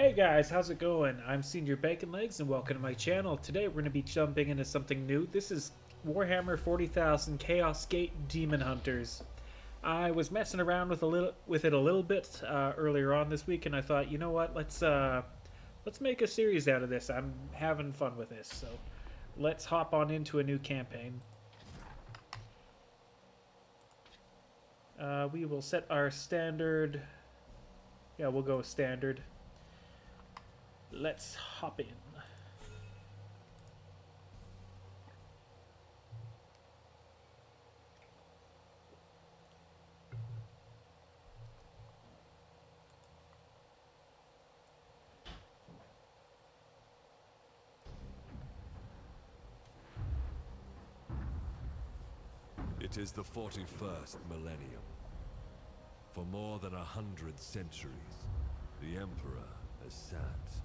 Hey guys, how's it going? I'm Senior Bacon Legs and welcome to my channel. Today we're going to be jumping into something new. This is Warhammer 40,000 Chaos Gate Demon Hunters. I was messing around with it a little bit earlier on this week, and I thought, you know what, let's make a series out of this. I'm having fun with this, so let's hop on into a new campaign. We will set our standard. Yeah, we'll go with standard. Let's hop in. It is the 41st millennium. For more than 100 centuries, the Emperor has sat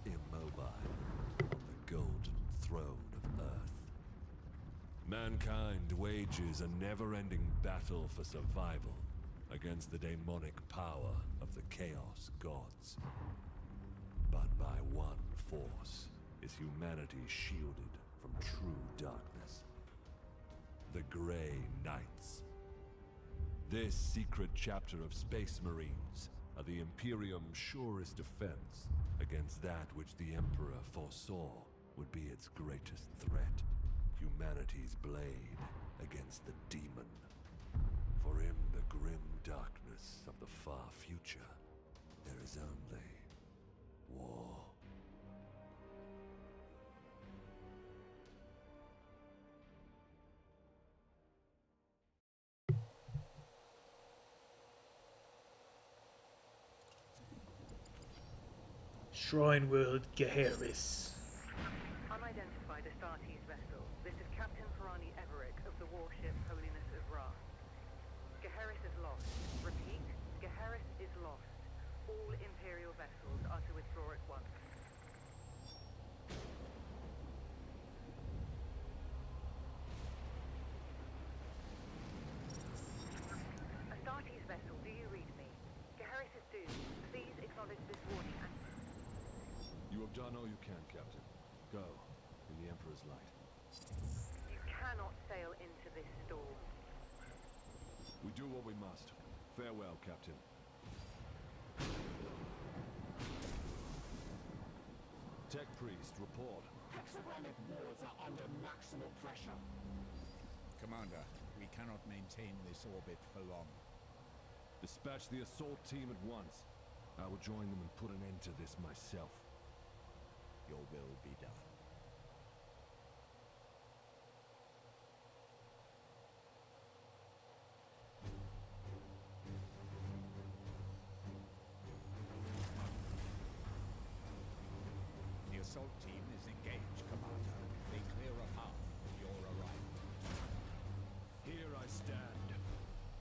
immobile on the golden throne of Earth. Mankind wages a never-ending battle for survival against the demonic power of the Chaos Gods. But by one force is humanity shielded from true darkness. The Grey Knights. This secret chapter of Space Marines are the Imperium's surest defense against that which the Emperor foresaw would be its greatest threat. Humanity's blade against the demon. For in the grim darkness of the far future, there is only war. Shrine World Geharis. Unidentified Astartes vessel. This is Captain Ferrani Everick of the warship Holiness of Ra. Geharis is lost. Repeat, Geharis is lost. All Imperial vessels are to withdraw at once. Astartes vessel, do you read me? Geharis is doomed. Please acknowledge this warning and... You have done all you can, Captain. Go, in the Emperor's light. You cannot sail into this storm. We do what we must. Farewell, Captain. Tech Priest, report. Hexagramic walls are under maximal pressure. Commander, we cannot maintain this orbit for long. Dispatch the assault team at once. I will join them and put an end to this myself. Your will be done. The assault team is engaged, Commander. They clear a path for your arrival. Here I stand.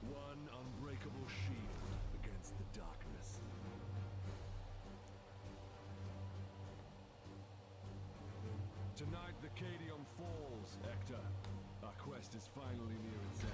One unbreakable shield against the darkness. Tonight the Cadium falls, Hector. Our quest is finally near its end.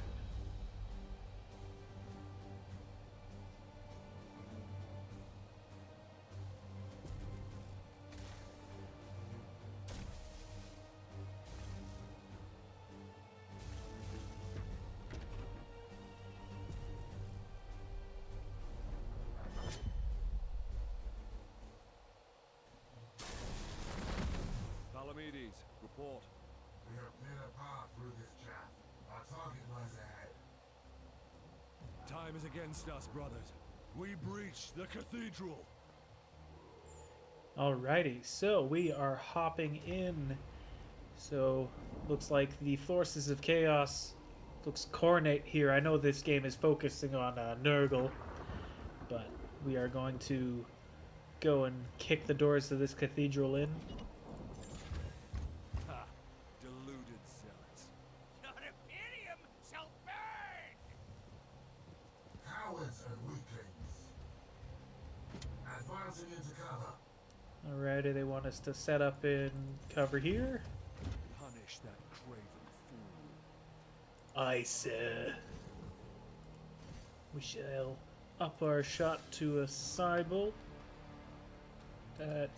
Palamedes, report. We have cleared a path through this chaff. Our target lies ahead. Time is against us, brothers. We breach the cathedral. Alrighty, so we are hopping in. So, looks like the forces of chaos looks coordinate here. I know this game is focusing on Nurgle, but we are going to go and kick the doors of this cathedral in. Ha! Deluded zealots. Your Imperium shall burn! Cowards and weaklings. Advancing into cover. Alrighty, they want us to set up in cover here. Punish that craven fool. Aye, sir. We shall up our shot to a cyborg. That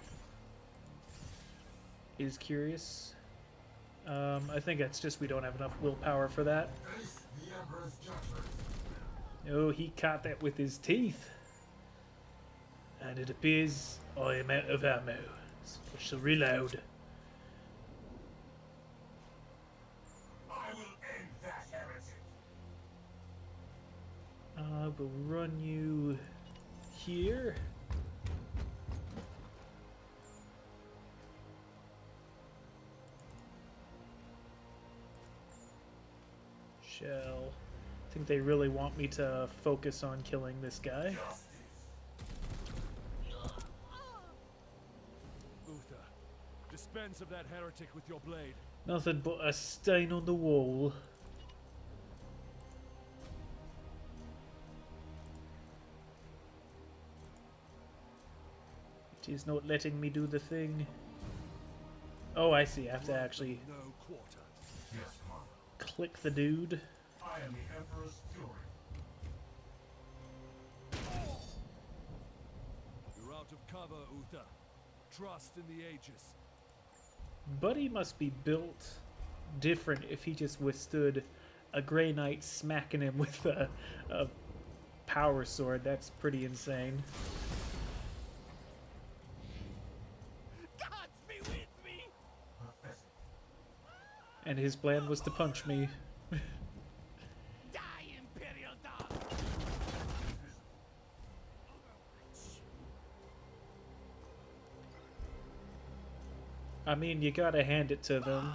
is curious. I think it's just we don't have enough willpower for that. Face the Emperor's judgment. Oh, he caught that with his teeth. And it appears I am out of ammo, so I shall reload. I will end that heretic. I will run you here. Shall. I think they really want me to focus on killing this guy. Uther, dispense of that heretic with your blade. Nothing but a stain on the wall. It is not letting me do the thing. Oh, I see. I have to actually No quarter. Yes, Father. click the dude. I am the Emperor's fury. You're out of cover, Uther. Trust in the Aegis. Buddy must be built different if he just withstood a Grey Knight smacking him with a power sword. That's pretty insane. Gods be with me! Pathetic. And his plan was to punch me. Die, Imperial Dog! I mean, you gotta hand it to them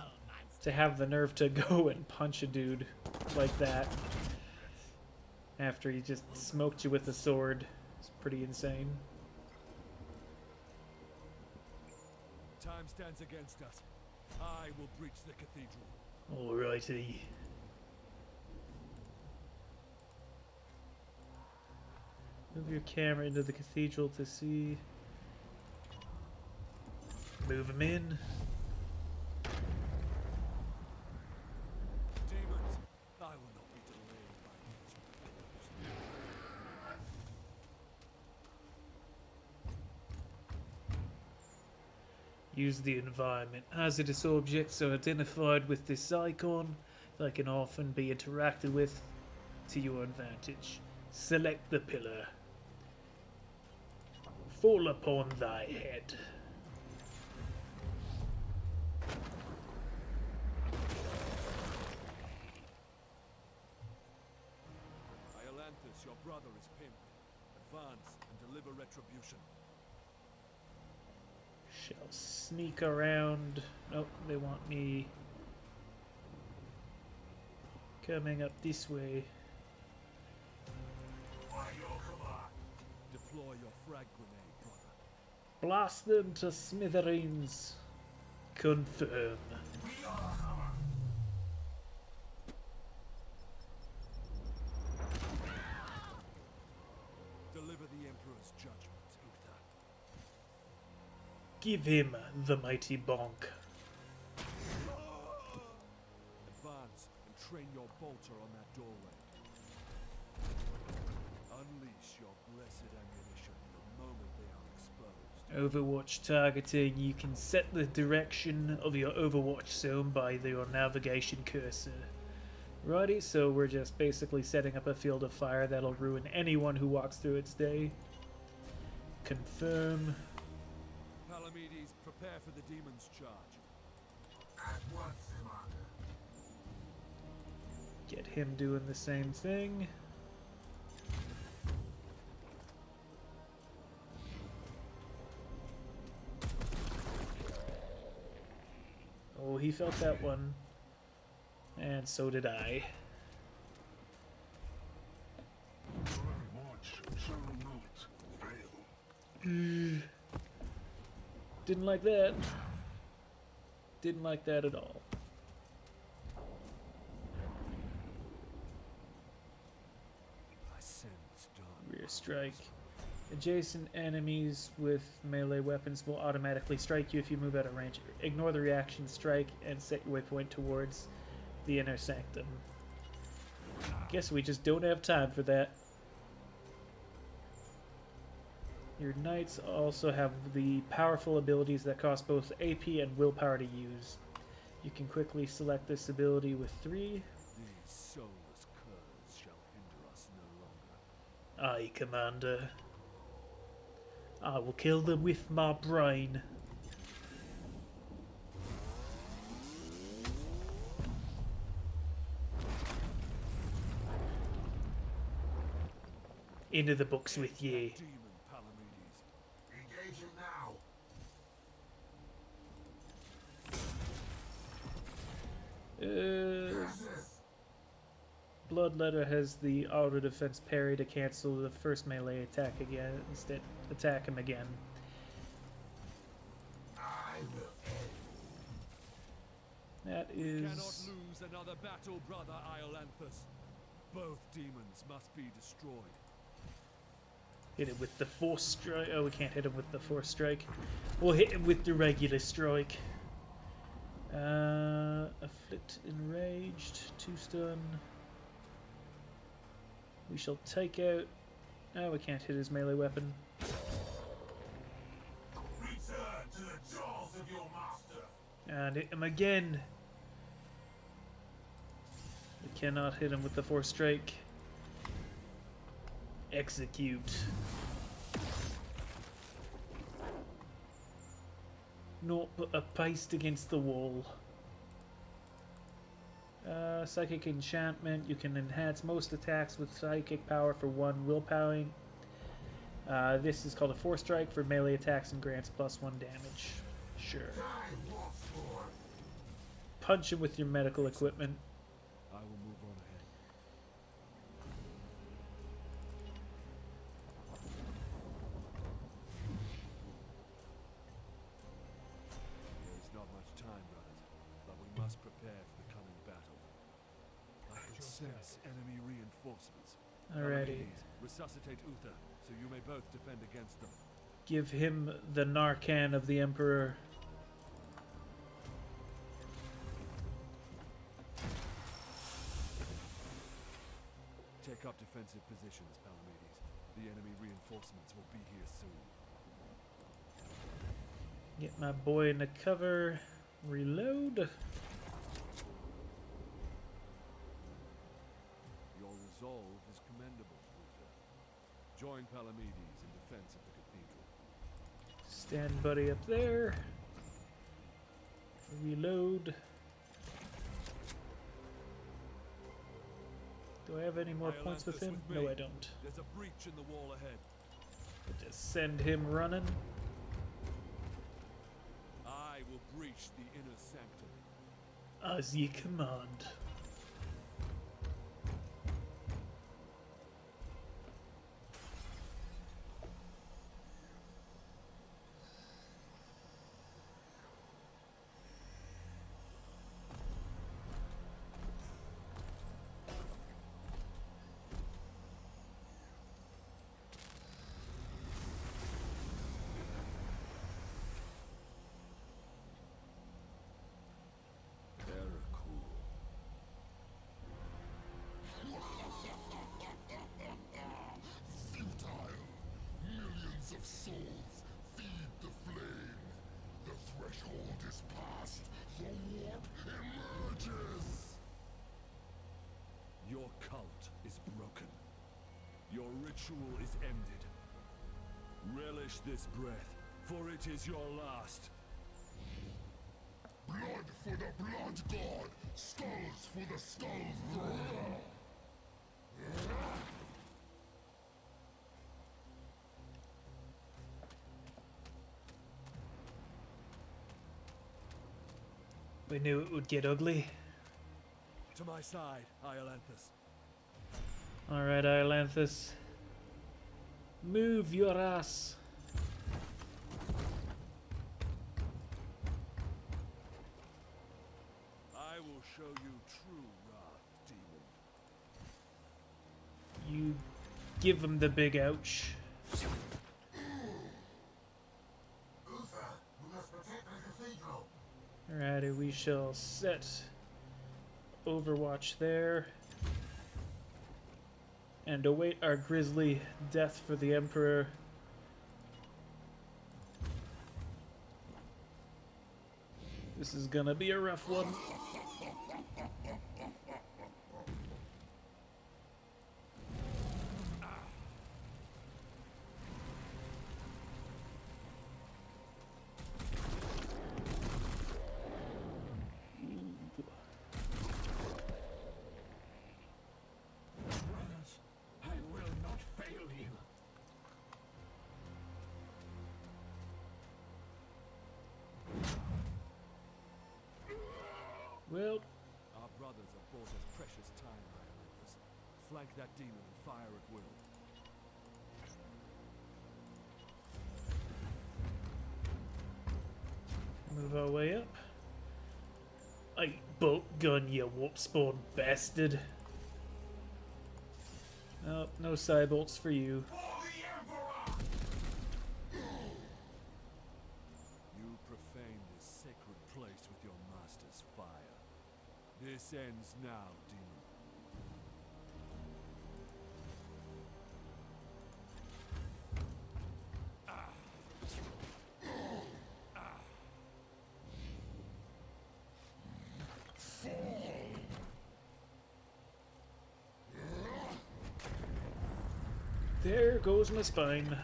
to have the nerve to go and punch a dude like that after he just smoked you with a sword. It's pretty insane. Time stands against us. I will breach the cathedral. Alrighty. Move your camera into the cathedral to see. Move him in. Demons, I will not be delayed by these. Use the environment. Hazardous objects are identified with this icon. They can often be interacted with to your advantage. Select the pillar. Fall upon thy head. Iolanthus, your brother is pinned. Advance and deliver retribution. Shall sneak around. Nope, they want me coming up this way. By your command. Deploy your frag grenade, brother. Blast them to smithereens. Confirm. We are hammer. Deliver the Emperor's judgment, Uther. Give him the mighty bonk. Advance and train your bolter on that doorway. Unleash your blessed ammunition the moment they are exposed. Overwatch targeting. You can set the direction of your Overwatch zone by your navigation cursor. Righty, so we're just basically setting up a field of fire that'll ruin anyone who walks through its day. Confirm. Palamedes, prepare for the demon's charge. At once, Commander. Get him doing the same thing. Oh, he felt that one. And so did I. March shall not fail. Didn't like that. Didn't like that at all. I sense dawn. Rear strike. Adjacent enemies with melee weapons will automatically strike you if you move out of range. Ignore the reaction strike and set your waypoint towards the inner sanctum. Guess we just don't have time for that. Your knights also have the powerful abilities that cost both AP and willpower to use. You can quickly select this ability with 3. These soulless curs shall hinder us no longer. Aye, Commander. I will kill them with my brain. Into the books with ye. Demon Palamedes. Engaging now. Yes. Bloodletter has the auto defense parry to cancel the first melee attack against it. Attack him again. I will end. That Cannot is. lose another battle, brother Iolanthus. Both demons must be destroyed. Hit it with the force strike. Oh, we can't hit him with the force strike. We'll hit him with the regular strike. Afflict enraged. 2 stun. We shall take out. Oh, we can't hit his melee weapon. Return to the jaws of your master. And hit him again. We cannot hit him with the force strike. Execute. Naught but a paste against the wall. Psychic enchantment. You can enhance most attacks with psychic power for 1 willpowering. This is called a force strike for melee attacks and grants +1 damage. Sure. Die once more. Punch him with your medical equipment. I will move on ahead. There is not much time, brothers, but we must prepare for the coming battle. I can sense enemy reinforcements. Alrighty. Palamedes, resuscitate Uther, so you may both defend against them. Give him the Narcan of the Emperor. Take up defensive positions, Palamedes. The enemy reinforcements will be here soon. Get my boy in the cover. Reload. Your resolve is commendable, Uther. Join Palamedes in defense of the cathedral. Stand buddy up there. Reload. Do I have any more points with Iolanthus him? with No, me. I don't. There's a breach in the wall ahead. Just send him running. I will breach the inner sanctum. As ye command. Futile. Millions of souls feed the flame. The threshold is passed. The warp emerges. Your cult is broken. Your ritual is ended. Relish this breath, for it is your last. Blood for the blood god. Skulls for the skull thrower. We knew it would get ugly. To my side, Iolanthus. Alright, Iolanthus. Move your ass. I will show you true wrath, demon. You give him the big ouch. Uther, we must protect the cathedral. Alrighty, we shall set Overwatch there. And await our grisly death for the Emperor This is gonna be a rough one. Brothers, I will not fail you. Well, Our brothers have bought us precious time, Iron Empress. Flank that demon and fire at will. move our way up. I bolt gun, you warp spawn bastard. Oh, no side bolts for you. For the Emperor! You profane this sacred place with your master's fire. This ends now, demon. There goes my spine.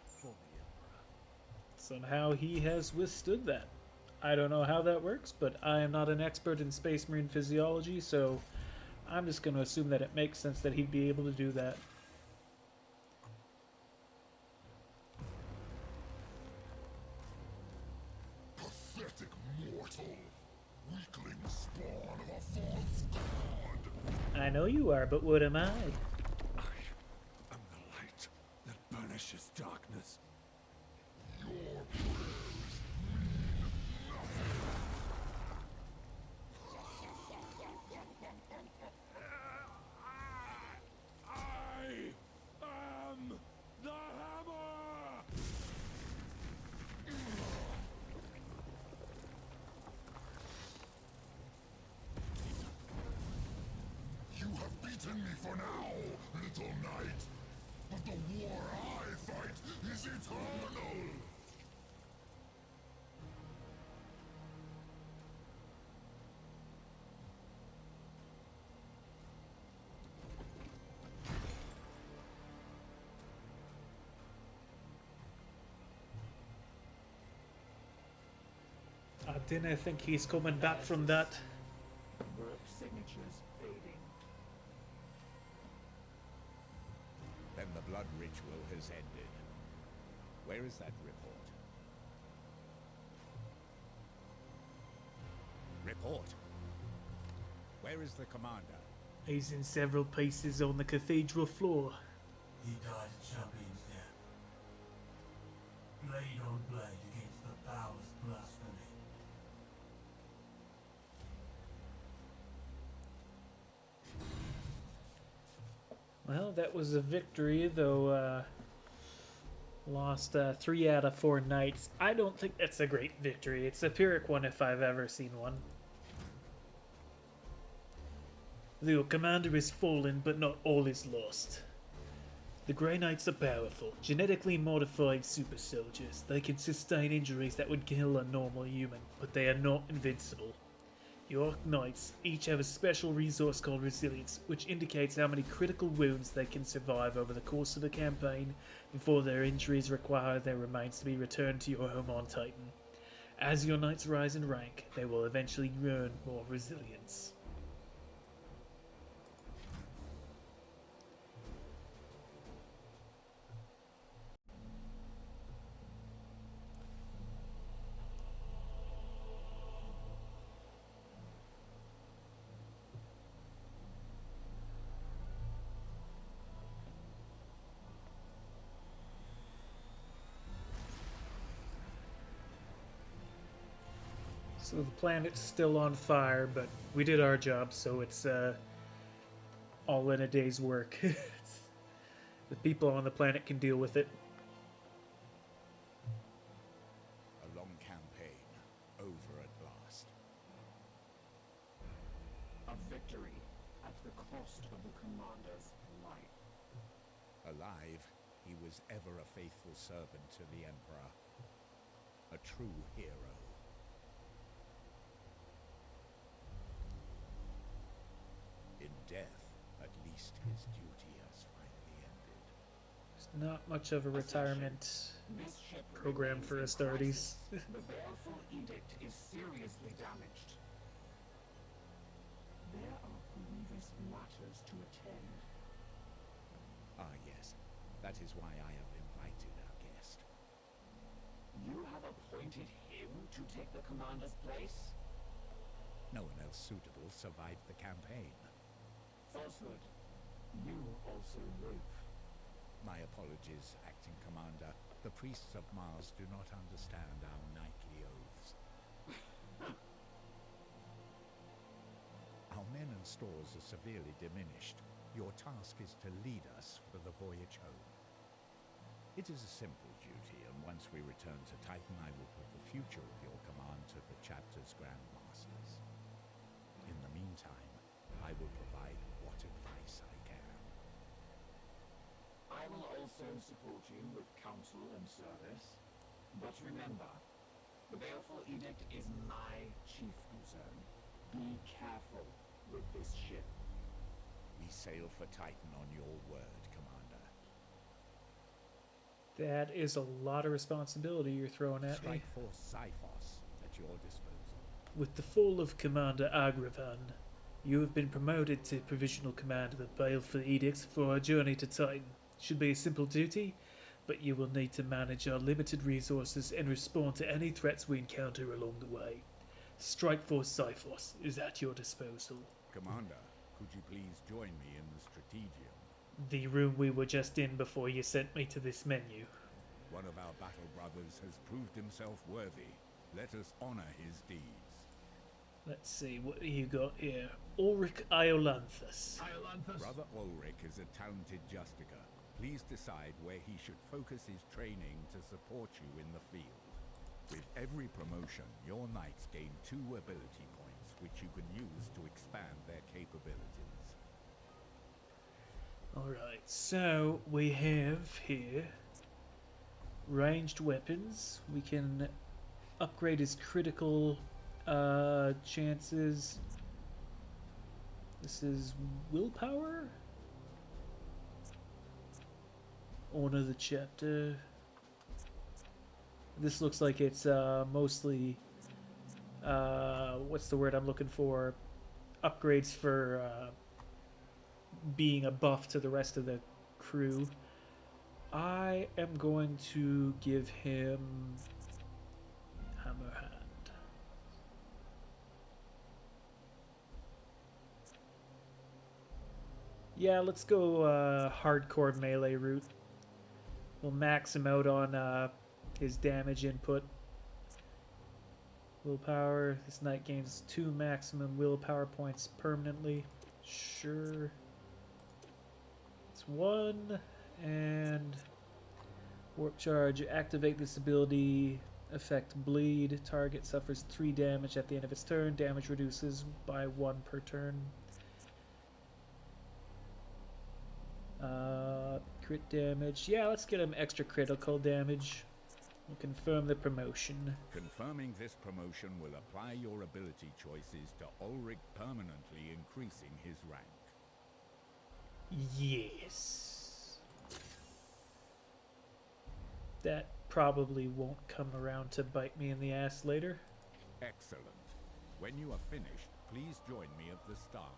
For the Emperor. Somehow he has withstood that. I don't know how that works, but I am not an expert in Space Marine physiology, so I'm just going to assume that it makes sense that he'd be able to do that. Pathetic mortal! Weakling spawn of a false god! I know you are, but what am I? I am the light that banishes darkness. Your prayers mean nothing! I am the hammer! You have beaten me for now, little knight! But the war I fight is eternal! I didn't think he's coming back from that. Signatures fading. Then the blood ritual has ended. Where is that report? Report? Where is the commander? He's in several pieces on the cathedral floor. He died a champion's death. Blade on blade against the powers blasphemy. Well, that was a victory, though lost 3 out of 4 knights. I don't think that's a great victory. It's a Pyrrhic one if I've ever seen one. The commander is fallen, but not all is lost. The Grey Knights are powerful, genetically modified super soldiers. They can sustain injuries that would kill a normal human, but they are not invincible. Your Knights each have a special resource called Resilience, which indicates how many critical wounds they can survive over the course of a campaign before their injuries require their remains to be returned to your home on Titan. As your Knights rise in rank, they will eventually earn more resilience. So the planet's still on fire, but we did our job, so it's all in a day's work. The people on the planet can deal with it. A long campaign, over at last. A victory at the cost of the commander's life. Alive, he was ever a faithful servant to the Emperor. a true hero. In death, at least his duty has finally ended. There's not much of a retirement This ship program remains for in Astartes. crisis. The Baleful Edict is seriously damaged. There are grievous matters to attend. Ah, yes. That is why I have invited our guest. You have appointed him to take the commander's place? No one else suitable survived the campaign. Falsehood. You also live. My apologies, Acting Commander. The priests of Mars do not understand our knightly oaths. Our men and stores are severely diminished. Your task is to lead us for the voyage home. It is a simple duty, and once we return to Titan, I will put the future of your command to the chapter's Grandmasters. In the meantime, I will provide what advice I can. I will also support you with counsel and service. But remember, the Baleful Edict is my chief concern. Be careful with this ship. We sail for Titan on your word, Commander. That is a lot of responsibility you're throwing at me. Strike Force Cyphos at your disposal. With the fall of Commander Agravan, you have been promoted to Provisional Command of the Baleful Edict for a journey to Titan. Should be a simple duty, but you will need to manage our limited resources and respond to any threats we encounter along the way. Strike Force Cyphos is at your disposal. Commander, could you please join me in the Strategium? The room we were just in before you sent me to this menu. One of our battle brothers has proved himself worthy. Let us honor his deeds. Let's see, what do you got here? Ulrich Iolanthus. Brother Ulrich is a talented Justica. Please decide where he should focus his training to support you in the field. With every promotion, your knights gain 2 ability points, which you can use to expand their capabilities. Alright, so we have here ranged weapons. We can upgrade his critical chances. This is willpower? Honor the chapter. This looks like it's mostly what's the word I'm looking for? Upgrades for being a buff to the rest of the crew. I am going to give him Hammer Hand. Yeah, let's go hardcore melee route. We'll max him out on his damage input. Willpower. This knight gains 2 maximum willpower points permanently. Sure. It's 1. And warp charge. Activate this ability. Effect bleed. Target suffers 3 damage at the end of its turn. Damage reduces by 1 per turn. Crit damage. Yeah, let's get him extra critical damage. We'll confirm the promotion. Confirming this promotion will apply your ability choices to Ulrich, permanently increasing his rank. Yes. That probably won't come around to bite me in the ass later. Excellent. When you are finished, please join me at the Star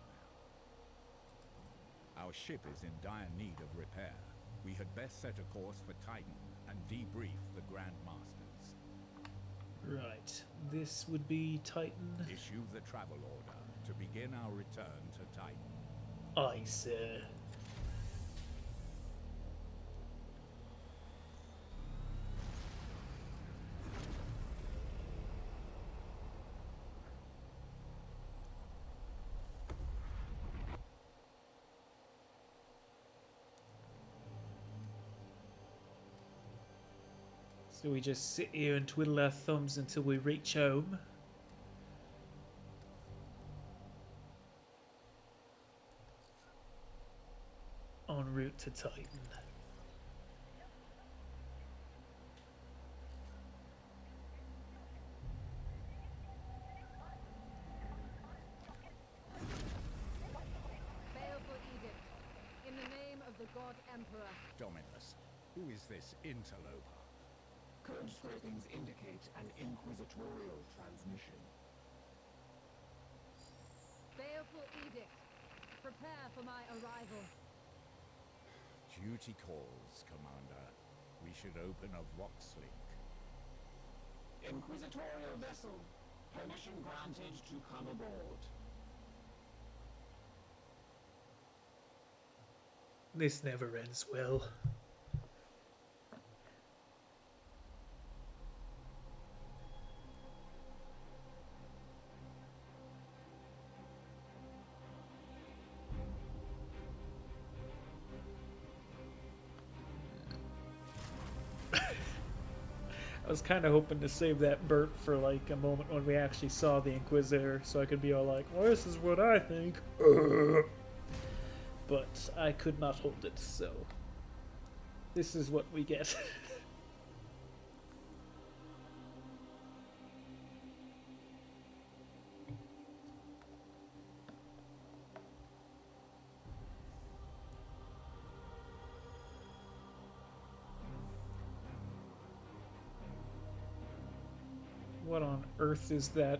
now. Our ship is in dire need of repair. We had best set a course for Titan and debrief the Grandmasters. Right. This would be Titan. Issue the travel order to begin our return to Titan. Aye, sir. So we just sit here and twiddle our thumbs until we reach home. En route to Titan. God Emperor. Dominus, who is this interloper? Code scrapings indicate an inquisitorial transmission. Baleful edict. Prepare for my arrival. Duty calls, Commander. We should open a Vox link. Inquisitorial vessel. Permission granted to come aboard. This never ends well. I was kind of hoping to save that burp for like a moment when we actually saw the Inquisitor, so I could be all like, well, this is what I think. But I could not hold it, so this is what we get. What on earth is that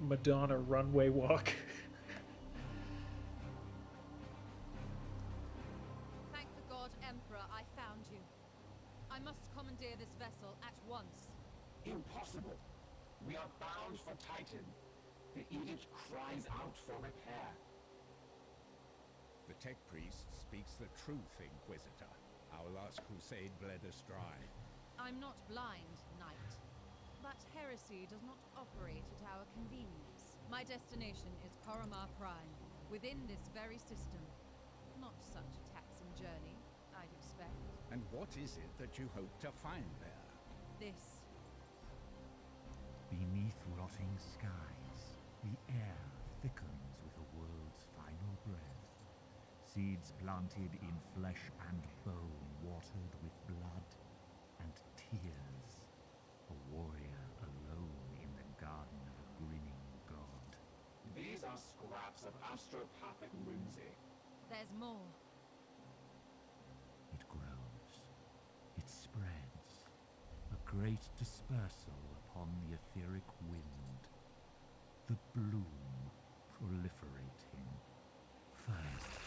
Madonna runway walk? Thank the God Emperor I found you. I must commandeer this vessel at once. Impossible. We are bound for Titan. The edict cries out for repair. The Tech Priest speaks the truth, Inquisitor. Our last crusade bled us dry. I'm not blind, Knight. But heresy does not operate at our convenience. My destination is Koromar Prime, within this very system. Not such a taxing journey, I'd expect. And what is it that you hope to find there? This. Beneath rotting skies, the air thickens with the world's final breath. Seeds planted in flesh and bone, watered with blood and tears. A warrior alone in the garden of a grinning god. These are scraps of astropathic whimsy. There's more. It grows. It spreads. A great dispersal upon the etheric wind. The bloom proliferating. First,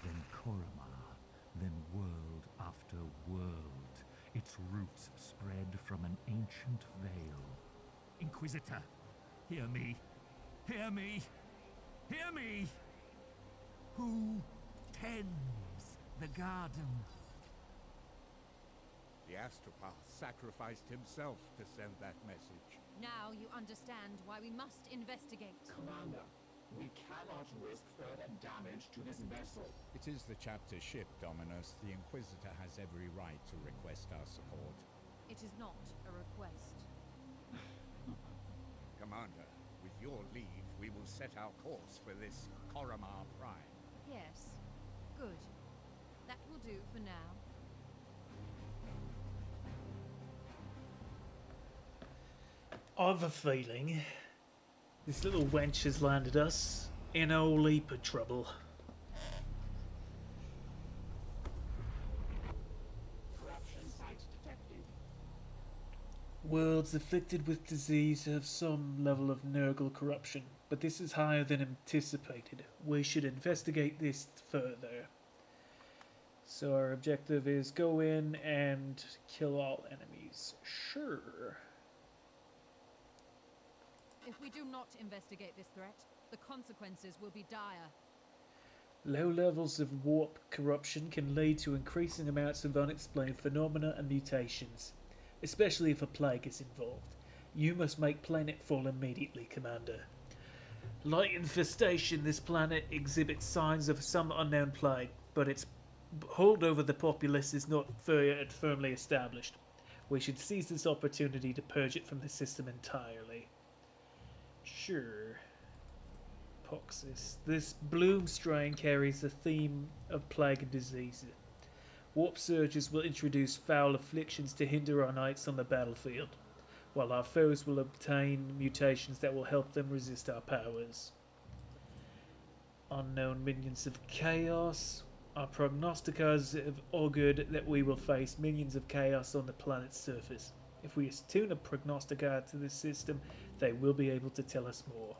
then Koromar, then world after world. Its roots spread from an ancient veil. Inquisitor, hear me! Hear me! Hear me! Who tends the garden? The Astropath sacrificed himself to send that message. Now you understand why we must investigate. Commander, we cannot risk further damage to this vessel. It is the chapter ship, Dominus. The Inquisitor has every right to request our support. It is not a request. Commander, with your leave, we will set our course for this Koromar Prime. Yes. Good. That will do for now. I've a feeling this little wench has landed us in a whole heap of trouble. Corruption site detected. Worlds afflicted with disease have some level of Nurgle corruption, but this is higher than anticipated. We should investigate this further. So our objective is go in and kill all enemies. Sure. If we do not investigate this threat, the consequences will be dire. Low levels of warp corruption can lead to increasing amounts of unexplained phenomena and mutations, especially if a plague is involved. You must make planetfall immediately, Commander. Like infestation, this planet exhibits signs of some unknown plague, but its hold over the populace is not yet firmly established. We should seize this opportunity to purge it from the system entirely. Sure. Poxis. This bloom strain carries the theme of plague and disease. Warp surges will introduce foul afflictions to hinder our knights on the battlefield, while our foes will obtain mutations that will help them resist our powers. Unknown minions of chaos. Our prognosticators have augured that we will face minions of chaos on the planet's surface. If we attune a prognosticator to this system, they will be able to tell us more.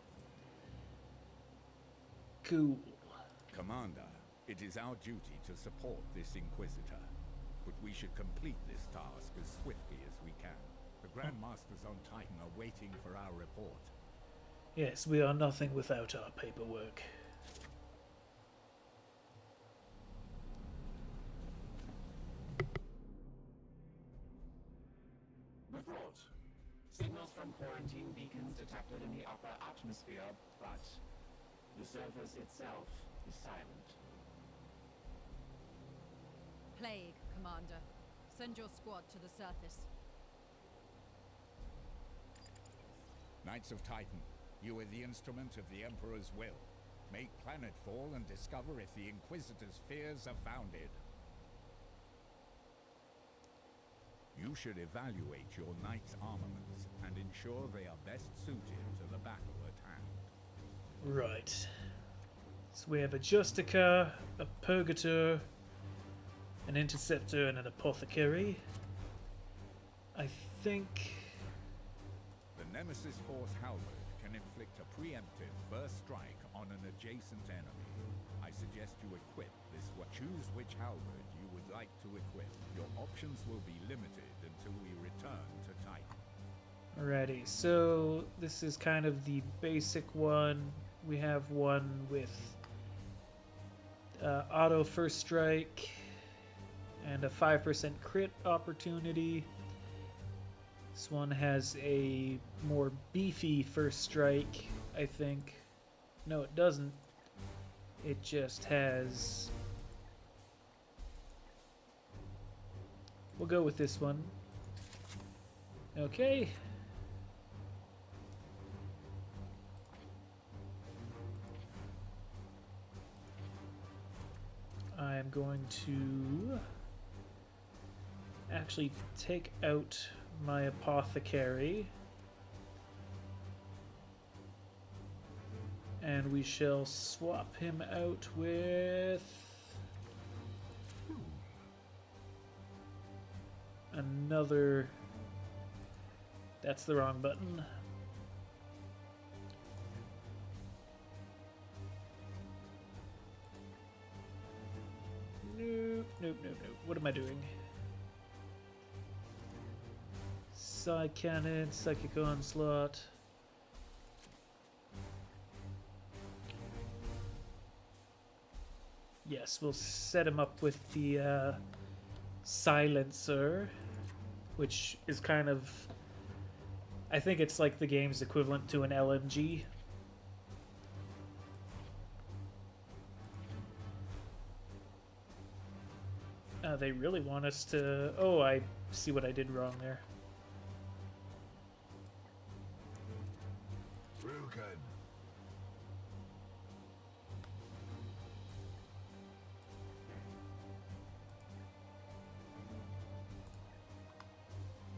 Cool. Commander, it is our duty to support this Inquisitor, but we should complete this task as swiftly as we can. The Grand Masters on Titan are waiting for our report. Yes, we are nothing without our paperwork. Report. Signals from quarantine beacons detected in the upper atmosphere, but the surface itself is silent. Plague, Commander. Send your squad to the surface. Knights of Titan, you are the instrument of the Emperor's will. Make planetfall and discover if the Inquisitor's fears are founded. You should evaluate your Knight's armaments and ensure they are best suited to the battle at hand. Right. So we have a Justica, a Purgator, an Interceptor, and an Apothecary. I think... The Nemesis Force Halberd can inflict a preemptive first strike on an adjacent enemy. I suggest you equip this one. Choose which halberd you would like to equip. Your options will be limited until we return to Titan. Alrighty, so this is kind of the basic one. We have one with auto first strike and a 5% crit opportunity. This one has a more beefy first strike, I think. No, it doesn't. It just has... We'll go with this one. Okay. I am going to actually take out my Apothecary, and we shall swap him out with another... That's the wrong button. Nope, nope, nope, nope. What am I doing? Side cannon, psychic onslaught. Yes, we'll set him up with the silencer, which is kind of... I think it's like the game's equivalent to an LMG. They really want us to... Oh, I see what I did wrong there. Ruken.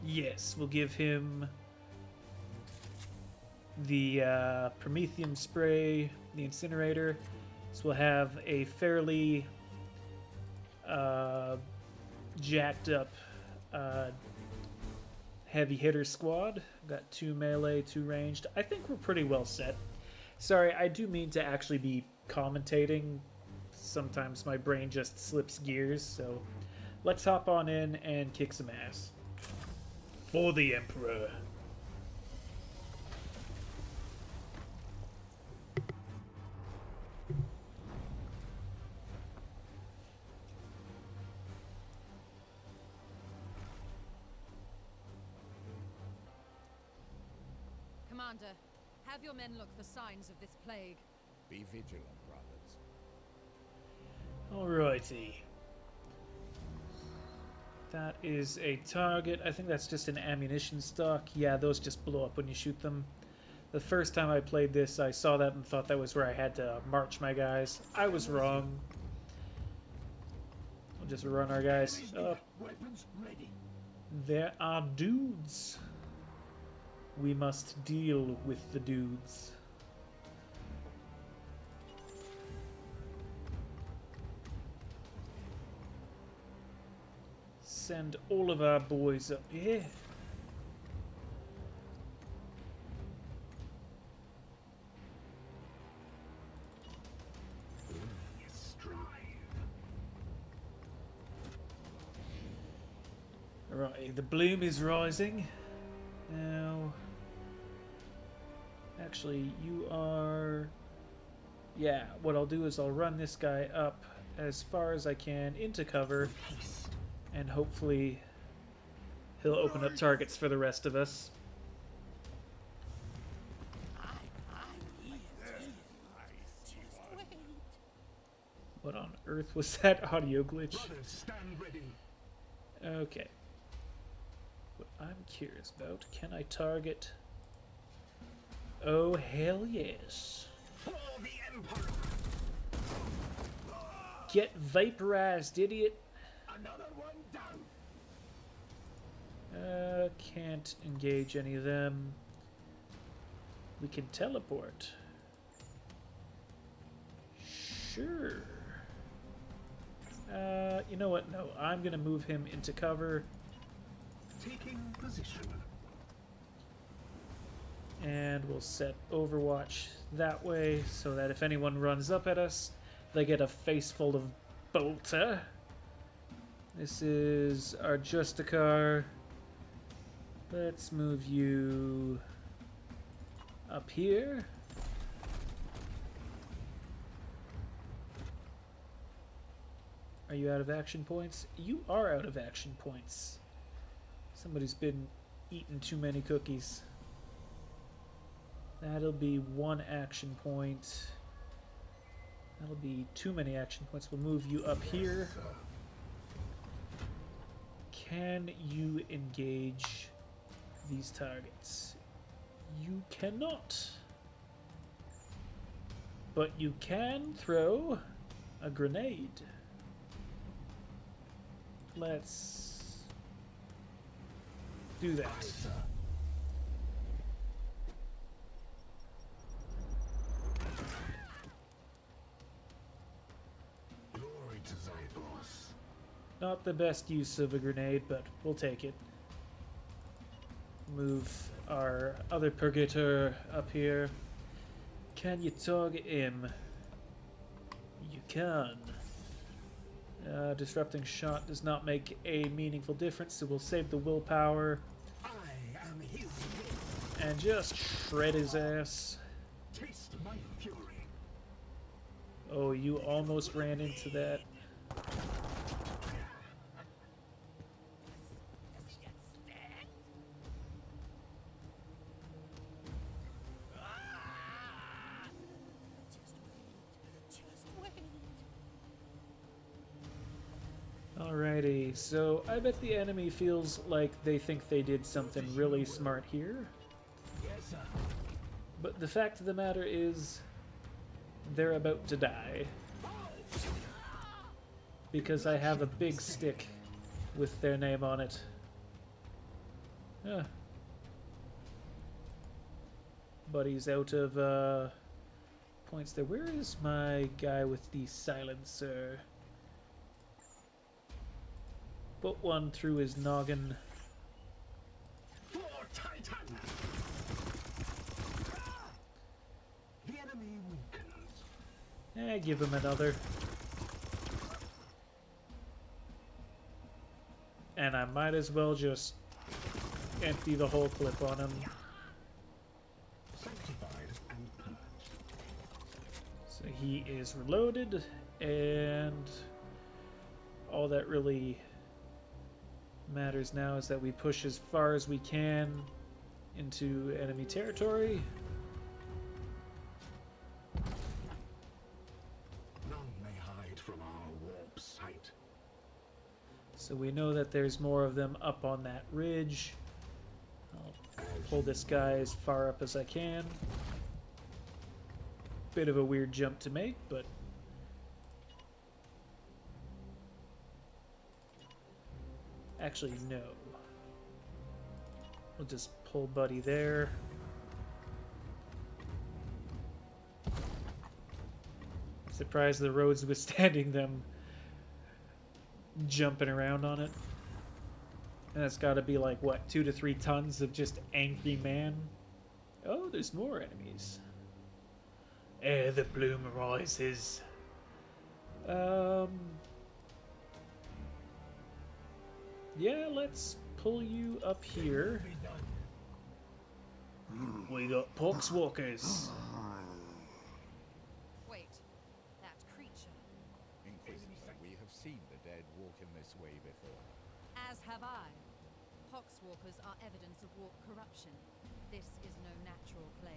Yes, we'll give him the Prometheum spray, the incinerator. So we'll have a fairly jacked up heavy hitter squad. Got 2 melee, 2 ranged. I think we're pretty well set. Sorry, I do mean to actually be commentating. Sometimes my brain just slips gears, so let's hop on in and kick some ass. For the Emperor. Commander, have your men look for signs of this plague. Be vigilant, brothers. Alrighty. That is a target. I think that's just an ammunition stock. Yeah, those just blow up when you shoot them. The first time I played this, I saw that and thought that was where I had to march my guys. I was wrong. We'll just run our guys up. Weapons ready. There are dudes. We must deal with the dudes. send all of our boys up here. Right, the bloom is rising. Now, actually, you are... Yeah, what I'll do is I'll run this guy up as far as I can into cover, and hopefully he'll open up targets for the rest of us. What on earth was that audio glitch? Okay. What I'm curious about, can I target... Oh, hell yes. Get vaporized, idiot. Another one down. Can't engage any of them. We can teleport. Sure. You know what? No, I'm gonna move him into cover. Taking position. And we'll set Overwatch that way so that if anyone runs up at us, they get a face full of bolter. This is our Justicar. Let's move you up here. Are you out of action points? You are out of action points. Somebody's been eating too many cookies. That'll be 1 action point. That'll be too many action points. We'll move you up here. Can you engage these targets? You cannot. But you can throw a grenade. Let's do that. Glory to Zythos. Not the best use of a grenade, but we'll take it. Move our other Purgator up here. Can you target him? You can. Disrupting shot does not make a meaningful difference, so we'll save the willpower. I am his. And just shred his ass. Taste my fury. Oh, you almost ran into that. Alrighty, so I bet the enemy feels like they think they did something really smart here. Yes, sir. But the fact of the matter is, they're about to die. Because I have a big stick with their name on it. Buddy's out of points there. Where is my guy with the silencer? Put one through his noggin. For Titan. The enemy weakens. Give him another. And I might as well just empty the whole clip on him. Sanctified and purged. So he is reloaded, and all that really matters now is that we push as far as we can into enemy territory. None may hide from our warp sight. So we know that there's more of them up on that ridge. I'll pull this guy as far up as I can. Bit of a weird jump to make, but actually no. We'll just pull Buddy there. Surprised the road's withstanding them jumping around on it. And that's got to be like, what, 2 to 3 tons of just angry man? Oh, there's more enemies. Ere the bloom rises. Yeah, let's pull you up here. We got Poxwalkers. Wait, that creature. Inquisitor, we have seen the dead walk in this way before. As have I. Poxwalkers are evidence of warp corruption. This is no natural plague.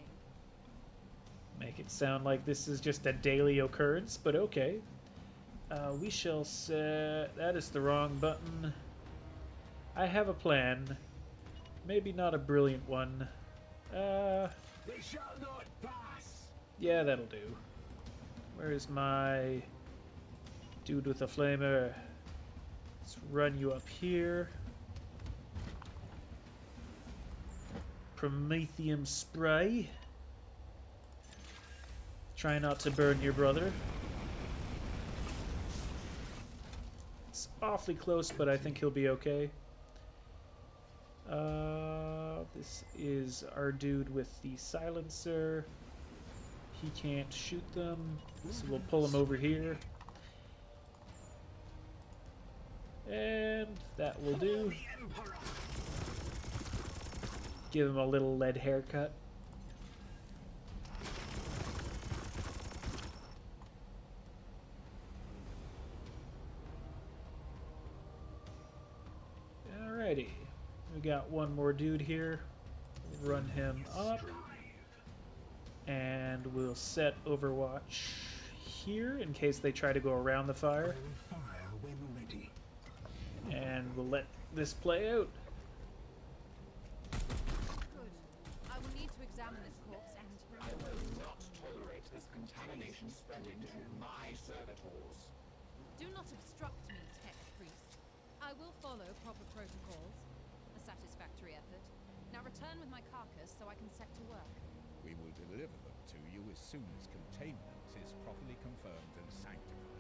Make it sound like this is just a daily occurrence, but okay. We shall set... That is the wrong button. I have a plan. Maybe not a brilliant one. They shall not pass. Yeah, that'll do. Where's my dude with a flamer? Let's run you up here. Promethium spray. Try not to burn your brother. It's awfully close, but I think he'll be okay. This is our dude with the silencer. He can't shoot them, so we'll pull him over here. And that will do. Give him a little lead haircut. Alrighty. We got one more dude here. Run him up. And we'll set Overwatch here in case they try to go around the fire. And we'll let this play out. Good. I will need to examine this corpse and... I will not tolerate this contamination spreading to my servitors. Do not obstruct me, Tech Priest. I will follow proper protocols. A satisfactory effort. Now return with my carcass so I can set to work. We will deliver them to you as soon as containment is properly confirmed and sanctified.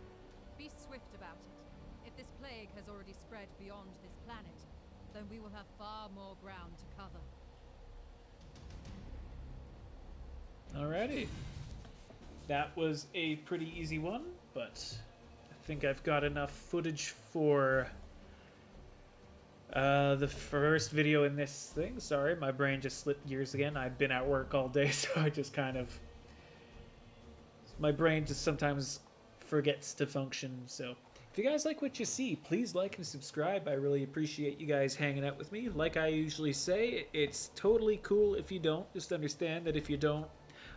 Be swift about it. If this plague has already spread beyond this planet, then we will have far more ground to cover. Alrighty. That was a pretty easy one, but I think I've got enough footage for the first video in this thing. Sorry, my brain just slipped gears again. I've been at work all day, so I just kind of... My brain just sometimes forgets to function, so... If you guys like what you see, please like and subscribe. I really appreciate you guys hanging out with me. Like I usually say, it's totally cool if you don't. Just understand that if you don't,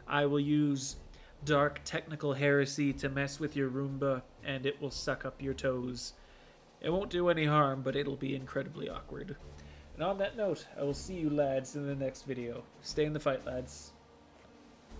I will use dark technical heresy to mess with your Roomba, and it will suck up your toes. It won't do any harm, but it'll be incredibly awkward. And on that note, I will see you lads in the next video. Stay in the fight, lads.